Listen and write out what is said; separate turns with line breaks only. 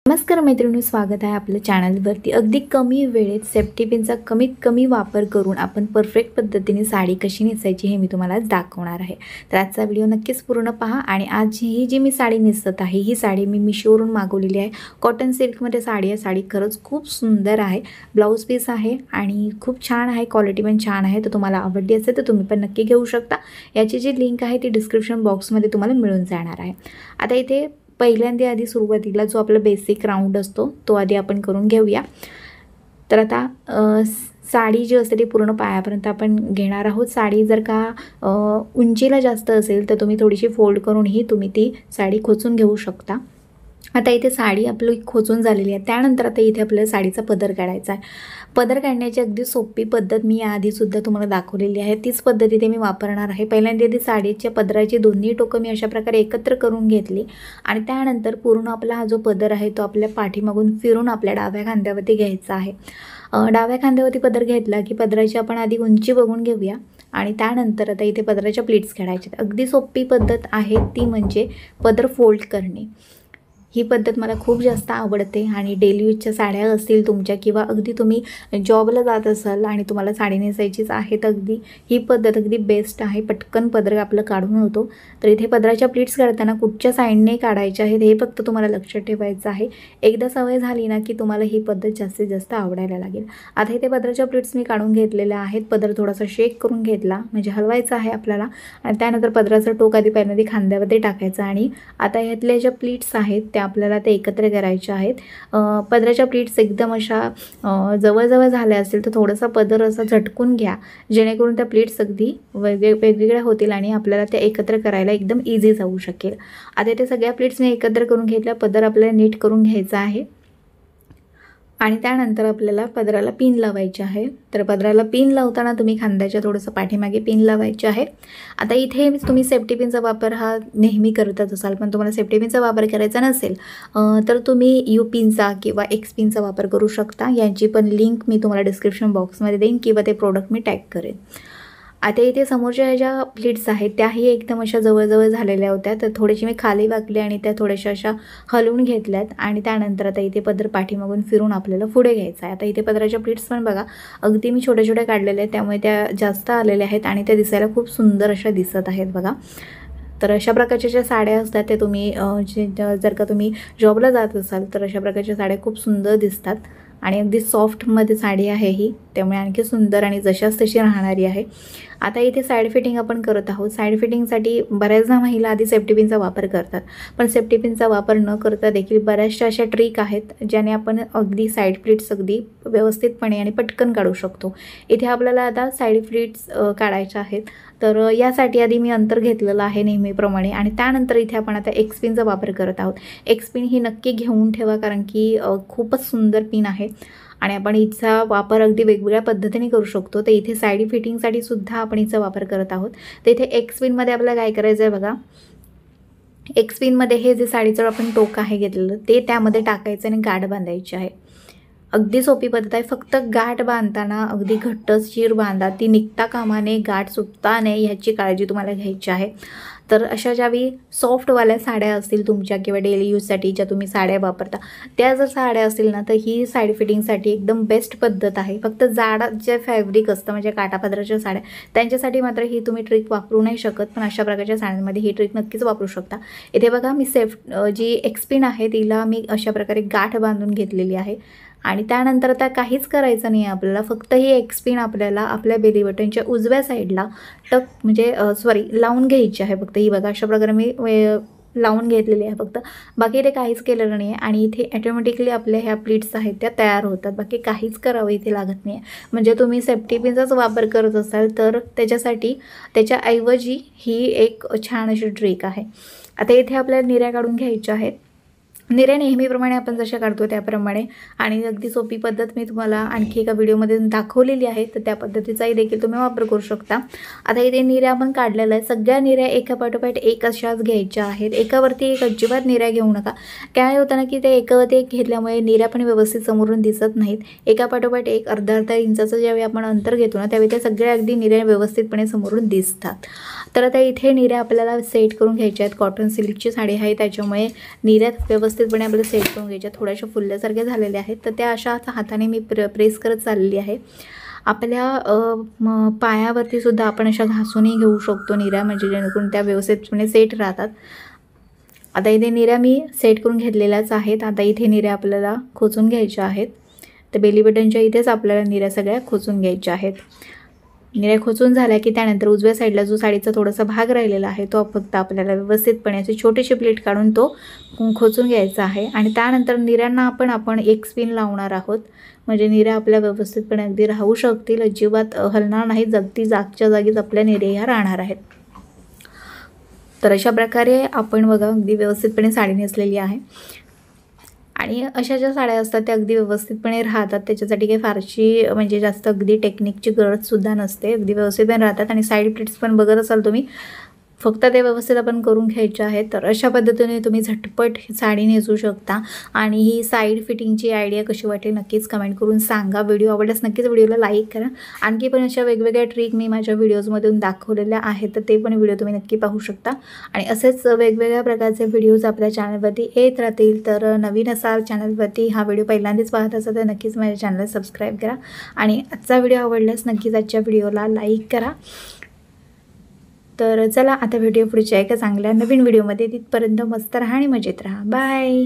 नमस्कार मैत्रिणी, स्वागत आहे आपल्या चॅनलवरती। अगदी कमी वेळेत सेफ्टी पिनचा कमीत कमी वापर करून आपण परफेक्ट पद्धतीने साडी कशी नेसायची हे मी तुम्हाला दाखवणार आहे। तर आजचा व्हिडिओ नक्कीच पूर्ण पहा। आणि आज ही जी मी साडी नेसत आहे ही साडी मी मिशोवरून मागवलेली आहे। कॉटन सिल्कमध्ये साडी आहे। साडी खरंच खूप सुंदर आहे। ब्लाउज पीस आहे आणि खूप छान आहे, क्वालिटी पण छान आहे। तर तुम्हाला आवडली असेल तर तुम्ही पण नक्की घेऊ शकता। याची जी लिंक आहे ती डिस्क्रिप्शन बॉक्समध्ये तुम्हाला मिळून जाणार आहे। आता इथे पहिल्यांदा आधी सुरुवातीला जो आपला बेसिक राऊंड असतो तो आधी आपण करून घेऊया। तर आता साडी जी असते ती पूर्ण पायापर्यंत आपण घेणार आहोत। साडी जर का उंचीला जास्त असेल तर तुम्ही थोडीशी फोल्ड करूनही तुम्ही ती साडी खोचून घेऊ शकता। आता इथे साडी आपली खोचून झालेली आहे। त्यानंतर आता इथे आपल्याला साडीचा पदर काढायचा आहे। पदर काढण्याची अगदी सोपी पद्धत मी याआधीसुद्धा तुम्हाला दाखवलेली आहे। तीच पद्धत इथे मी वापरणार आहे। पहिल्यांदा आधी साडीच्या पदराची दोन्ही टोकं मी अशा प्रकारे एकत्र करून घेतली आणि त्यानंतर पूर्ण आपला हा जो पदर आहे तो आपल्या पाठीमागून फिरून आपल्या डाव्या खांद्यावरती घ्यायचा आहे। डाव्या खांद्यावरती पदर घेतला की पदराची आपण आधी उंची बघून घेऊया आणि त्यानंतर आता इथे पदराच्या प्लीट्स काढायचे। अगदी सोपी पद्धत आहे ती म्हणजे पदर फोल्ड करणे। ही पद्धत मला खूप जास्त आवडते आणि डेली यूजच्या साड्या असतील तुमच्या किंवा अगदी तुम्ही जॉबला जात असाल आणि तुम्हाला साडी नेसायचीच आहे तर अगदी ही पद्धत अगदी बेस्ट आहे। पटकन पदर आपलं काढून होतो। तर इथे पदराच्या प्लीट्स काढताना कुठच्या साईडने काढायच्या आहेत हे फक्त तुम्हाला लक्षात ठेवायचं आहे। एकदा सवय झाली ना की तुम्हाला ही पद्धत जास्तीत जास्त आवडायला लागेल। आता इथे पदराच्या प्लीट्स मी काढून घेतलेल्या आहेत। पदर थोडासा शेक करून घेतला म्हणजे हलवायचा आहे आपल्याला आणि त्यानंतर पदराचं टोक आधी पहिल्यांदा खांद्यावरती टाकायचं आणि आता ह्यातल्या ज्या प्लीट्स आहेत त्या आपल्याला ते एकत्र करायचे आहेत। पदराच्या प्लीट्स एकदम अशा जवळजवळ झाल्या असतील तर थोडासा पदर असा झटकून घ्या जेणेकरून त्या प्लीट्स अगदी वेगवेगळ्या होतील आणि आपल्याला त्या एकत्र करायला एकदम इझी जाऊ शकेल। आता ते सगळ्या प्लीट्स मी एकत्र करून घेतल्या। पदर आपल्याला नीट करून घ्यायचा आहे आणि त्यानंतर आपल्याला पदराला पिन लावायचे आहे। तर पदराला पिन लावताना तुम्ही खांद्याच्या थोडंसं पाठीमागे पिन लावायचे आहे। आता इथे तुम्ही सेफ्टी पिनचा वापर हा नेहमी करतच असाल पण तुम्हाला सेफ्टी पिनचा वापर करायचा नसेल तर तुम्ही यू पिनचा किंवा एक्स पिनचा वापर करू शकता। यांची पण लिंक मी तुम्हाला डिस्क्रिप्शन बॉक्समध्ये देईन किंवा ते प्रोडक्ट मी टॅग करेन। आता इथे समोरच्या ज्या प्लीट्स आहेत त्याही एकदम अशा जवळजवळ झालेल्या होत्या तर थोडीशी मी खाली वाकली आणि त्या थोड्याशा अशा हलवून घेतल्यात आणि त्यानंतर आता इथे पदर पाठीमागून फिरून आपल्याला पुढे घ्यायचा आहे। आता इथे पदराच्या प्लीट्स पण बघा अगदी मी छोट्या छोट्या काढलेल्या आहेत त्यामुळे त्या जास्त आलेल्या आहेत आणि त्या दिसायला खूप सुंदर अशा दिसत आहेत बघा। तर अशा प्रकारच्या ज्या साड्या असतात ते तुम्ही जर का तुम्ही जॉबला जात असाल तर अशा प्रकारच्या साड्या खूप सुंदर दिसतात आणि अगदी सॉफ्टमध्ये साडी आहे ही त्यामुळे आणखी सुंदर आणि जशाच तशी राहणारी आहे। आता इथे साईड फिटिंग आपण करत आहोत। साईड फिटिंगसाठी बऱ्याचदा महिला आधी सेफ्टी पिनचा वापर करतात पण सेफ्टी पिनचा वापर न करता देखील बऱ्याचशा अशा ट्रिक आहेत ज्याने आपण अगदी साईड प्लीट्स अगदी व्यवस्थितपणे आणि पटकन काढू शकतो। इथे आपल्याला आता साईड प्लीट्स काढायच्या आहेत तर यासाठी आधी मी अंतर घेतलेलं आहे नेहमीप्रमाणे आणि त्यानंतर इथे आपण आता एक्स पिनचा वापर करत आहोत। एक्स पिन ही नक्की घेऊन ठेवा कारण की खूपच सुंदर पिन आहे आणि आपण हिचा वापर अगदी वेगवेगळ्या पद्धतीने करू शकतो। तर इथे साईड फिटिंगसाठी सुद्धा आपण हिचा वापर करत आहोत। तर इथे एक्स पिनमध्ये आपल्याला काय करायचं आहे बघा, एक्स पिनमध्ये हे जे साडीचं आपण टोक आहे घेतलेलं ते त्यामध्ये टाकायचं आणि गाठ बांधायची आहे। अगदी सोपी पद्धत आहे। फक्त गाठ बांधताना अगदी घट्टशीर बांधा, ती निघता कामा नये, गाठ सुटता नये ह्याची काळजी तुम्हाला घ्यायची आहे। तर अशा ज्यावेळी सॉफ्टवाल्या साड्या असतील तुमच्या किंवा डेली यूजसाठी ज्या तुम्ही साड्या वापरता त्या जर साड्या असतील ना तर ही साडी फिटिंगसाठी एकदम बेस्ट पद्धत आहे। फक्त जाड जे फॅब्रिक असतं म्हणजे काठापदराच्या साड्या त्यांच्यासाठी मात्र ही तुम्ही ट्रिक वापरू नाही शकत पण अशा प्रकारच्या साड्यांमध्ये ही ट्रिक नक्कीच वापरू शकता। इथे बघा मी जी एक्स पिन आहे तिला मी अशा प्रकारे गाठ बांधून घेतलेली आहे आणि त्यानंतर आता काहीच करायचं नाही आहे आपल्याला। फक्त ही एक्स पिन आपल्याला आपल्या बेली बटनच्या उजव्या साईडला टक म्हणजे लावून घ्यायची आहे। फक्त ही बघा अशा प्रकारे मी लावून घेतलेली आहे फक्त, बाकी ते काहीच केलेलं नाही आहे आणि इथे ॲटोमॅटिकली आपल्या ह्या प्लीट्स आहेत त्या तयार होतात। बाकी काहीच करावं इथे लागत नाही आहे। म्हणजे तुम्ही सेफ्टी पिनचाच वापर करत असाल तर त्याच्याऐवजी ही एक छान अशी ट्रिक आहे। आता इथे आपल्याला निऱ्या काढून घ्यायच्या आहेत। निऱ्या नेहमीप्रमाणे आपण जशा काढतो त्याप्रमाणे आणि अगदी सोपी पद्धत मी तुम्हाला आणखी एका व्हिडिओमध्ये दाखवलेली आहे तर त्या पद्धतीचाही देखील तुम्ही वापर करू शकता। आता इथे निऱ्या आपण काढलेल्या आहेत। सगळ्या निऱ्या एकापाठोपाठ एक अशाच घ्यायच्या आहेत। एकावरती एक अजिबात निऱ्या घेऊ नका। काय होतं ना की ते एकावरती एक घेतल्यामुळे निऱ्या पण व्यवस्थित समोरून दिसत नाहीत। एकापाठोपाठ एक अर्धा इंचाचं ज्यावेळी आपण अंतर घेतो ना त्यावेळी त्या सगळ्या अगदी निऱ्या व्यवस्थितपणे समोरून दिसतात। तर आता इथे निऱ्या आपल्याला सेट करून घ्यायच्या आहेत। कॉटन सिल्कची साडी आहे त्याच्यामुळे निऱ्यात व्यवस्थित व्यवस्थितपणे आपल्याला सेट करून घ्यायच्या. थोड्याशा फुलल्यासारख्या झालेल्या आहेत तर त्या अशा हाताने मी प्रेस करत चाललेली आहे. आपल्या पायावरती सुद्धा आपण अशा घासूनही घेऊ शकतो निऱ्या, म्हणजे जेणेकरून त्या व्यवस्थितपणे सेट राहतात. आता इथे निऱ्या मी सेट करून घेतलेल्याच आहेत. आता इथे निऱ्या आपल्याला खोचून घ्यायच्या आहेत. तर बेली बटनच्या इथेच आपल्याला निऱ्या सगळ्या खोचून घ्यायच्या आहेत. निऱ्या खोचून झाल्या की त्यानंतर उजव्या साईडला जो साडीचा थोडासा भाग राहिलेला आहे तो फक्त आपल्याला व्यवस्थितपणे असे छोटेसे प्लेट काढून तो खोचून घ्यायचा आहे. आणि त्यानंतर निऱ्यांना आपण एक स्पिन लावणार आहोत, म्हणजे निऱ्या आपल्या व्यवस्थितपणे अगदी राहू शकतील, अजिबात हलणार नाहीत, अगदी जागच्या जागीच आपल्या निऱ्या ह्या राहणार आहेत. तर अशा प्रकारे आपण बघा अगदी व्यवस्थितपणे साडी नेसलेली आहे. आणि अशा ज्या साड्या असतात त्या अगदी व्यवस्थितपणे राहतात, त्याच्यासाठी काही फारशी म्हणजे जास्त अगदी टेक्निकची गरजसुद्धा नसते, अगदी व्यवस्थितपणे राहतात. आणि साईड प्लेट्स पण बघत असाल तुम्ही, फक्त ते व्यवस्थित आपण करून घ्यायचे आहेत. तर अशा पद्धतीने तुम्ही झटपट साडी नेसू शकता. आणि ही साईड फिटिंगची आयडिया कशी वाटली नक्कीच कमेंट करून सांगा. व्हिडिओ आवडल्यास नक्कीच व्हिडिओला लाईक करा. आणखी पण अशा वेगवेगळ्या ट्रिक मी माझ्या व्हिडिओजमधून दाखवलेल्या आहेत, तर ते पण व्हिडिओ तुम्ही नक्की पाहू शकता. आणि असेच वेगवेगळ्या प्रकारचे व्हिडिओज आपल्या चॅनलवरती येत राहतील. तर नवीन असाल चॅनलवरती, हा व्हिडिओ पहिल्यांदाच पाहत असाल तर नक्कीच माझ्या चॅनलला सबस्क्राईब करा. आणि आजचा व्हिडिओ आवडल्यास नक्कीच आजच्या व्हिडिओला लाईक करा. तर चला आता भेटूया पुढच्या एका चांगल्या नवीन व्हिडिओमध्ये. तिथपर्यंत मस्त राहा आणि मजेत राहा. बाय.